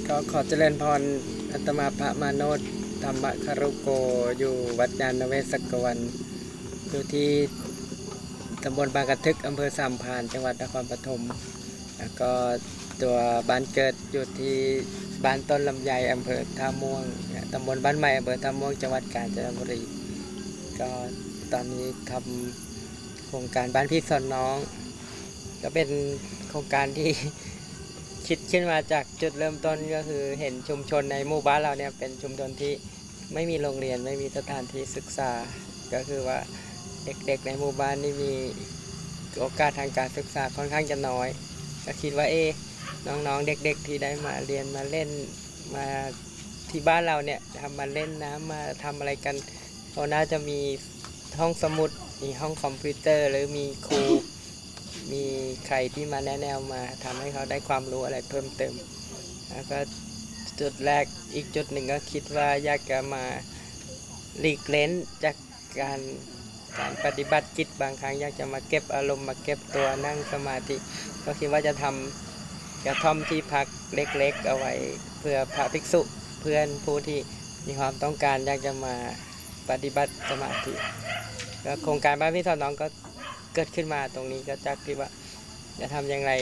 ก็ขอเจริญพรอาตมาพระมาโนธธรรมคารุโกอยู่วัดยานเวศกวันอยู่ที่ตำบลบางกระทึกอำเภอสามพรานจังหวัดนครปฐมแล้วก็ตัวบ้านเกิดอยู่ที่บ้านต้นลำไยอำเภอท่าม่วงตำบลบ้านใหม่อำเภอท่าม่วงจังหวัดกาญจนบุรีก็ตอนนี้ทำโครงการบ้านพี่สอนน้องก็เป็นโครงการที่คิดขึ้นมาจากจุดเริ่มต้นก็คือเห็นชุมชนในหมู่บ้านเราเนี่ยเป็นชุมชนที่ไม่มีโรงเรียนไม่มีสถานที่ศึกษาก็คือว่าเด็กๆในหมู่บ้านนี่มีโอกาสทางการศึกษาค่อนข้างจะน้อยก็คิดว่าน้องๆเด็กๆที่ได้มาเรียนมาเล่นมาที่บ้านเราเนี่ยทำมาเล่นน้ำมาทำอะไรกันเราน่าจะมีห้องสมุดมีห้องคอมพิวเตอร์หรือมีครูมีใครที่มาแนะแนวมาทำให้เขาได้ความรู้อะไรเพิ่มเติมแล้วก็จุดแรกอีกจุดหนึ่งก็คิดว่าอยากจะมาหลีกเล้นจากการปฏิบัติกิจบางครั้งอยากจะมาเก็บอารมณ์มาเก็บตัวนั่งสมาธิก็คิดว่าจะทำกระท่อมที่พักเล็กๆเอาไว้เพื่อพระภิกษุเพื่อนผู้ที่มีความต้องการอยากจะมาปฏิบัติสมาธิก็โครงการบ้านพี่สอนน้องก็เกิดขึ้นมาตรงนี้ก็จากที่ว่าจะทำอย่างไร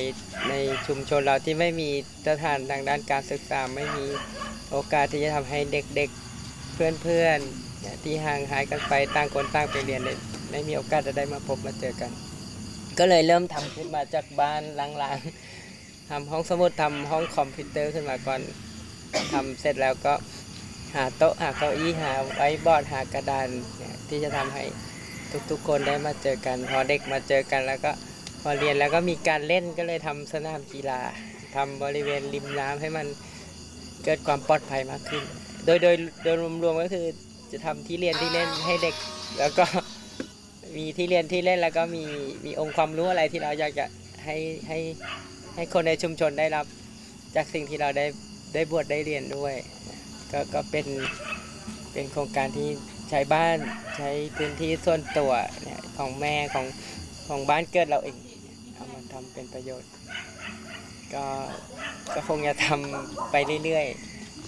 ในชุมชนเราที่ไม่มีสถานทางด้านการศึกษาไม่มีโอกาสที่จะทำให้เด็กๆเพื่อนๆที่ห่างหายกันไปต่างคนต่างไปเรียนได้มีโอกาสจะได้มาพบมาเจอกันก็เลยเริ่มทำขึ้นมาจากบ้านล้างๆทำห้องสมุดทำห้องคอมพิวเตอร์ขึ้นมาก่อนทำเสร็จแล้วก็หาโต๊ะหาเก้าอี้หาไว้บอร์ดหากระดานที่จะทำให้ทุกๆคนได้มาเจอกันพอเด็กมาเจอกันแล้วก็พอเรียนแล้วก็มีการเล่นก็เลยทำสนามกีฬาทำบริเวณริมน้ำให้มันเกิดความปลอดภัยมากขึ้นโดยรวมๆก็คือจะทำที่เรียนที่เล่นให้เด็กแล้วก็มีที่เรียนที่เล่นแล้วก็มีองค์ความรู้อะไรที่เราอยากจะให้คนในชุมชนได้รับจากสิ่งที่เราได้บวชได้เรียนด้วยก็เป็นโครงการที่ใช้บ้านใช้พื้นที่ส่วนตัวเนี่ยของแม่ของบ้านเกิดเราเองเอามาทำเป็นประโยชน์ก็คงจะทำไปเรื่อย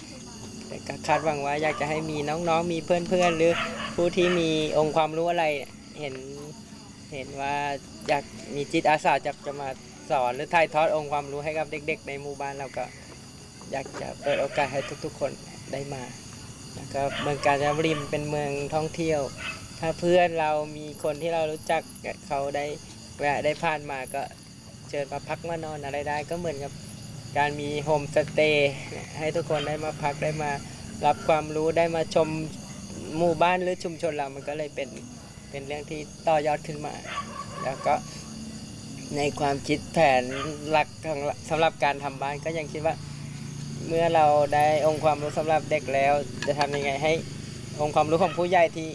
ๆแต่ก็คาดหวังว่าอยากจะให้มีน้องๆมีเพื่อนๆหรือผู้ที่มีองค์ความรู้อะไรเห็นว่าอยากมีจิตอาสาจะมาสอนหรือถ่ายทอดองค์ความรู้ให้กับเด็กๆในหมู่บ้านเราก็อยากจะเปิดโอกาสให้ทุกๆคนได้มานะครับเมืองกาญจนบุรีเป็นเมืองท่องเที่ยวถ้าเพื่อนเรามีคนที่เรารู้จักเขาได้ผ่านมาก็เชิญมาพักมานอนอะไรได้ก็เหมือนกับการมีโฮมสเตย์ให้ทุกคนได้มาพักได้มารับความรู้ได้มาชมหมู่บ้านหรือชุมชนเรามันก็เลยเป็นเรื่องที่ต่อยอดขึ้นมาแล้วก็ในความคิดแผนหลักสำหรับการทำบ้านก็ยังคิดว่าเมื่อเราได้องค์ความรู้สำหรับเด็กแล้วจะทำยังไงให้องค์ความรู้ของผู้ใหญ่ที่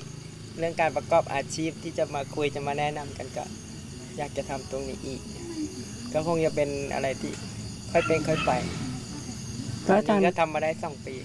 เรื่องการประกอบอาชีพที่จะมาคุยจะมาแนะนำกันก็อยากจะทำตรงนี้อีกก็คงจะเป็นอะไรที่ค่อยเป็นค่อยไปตอนนี้ก็ทำมาได้2 ปี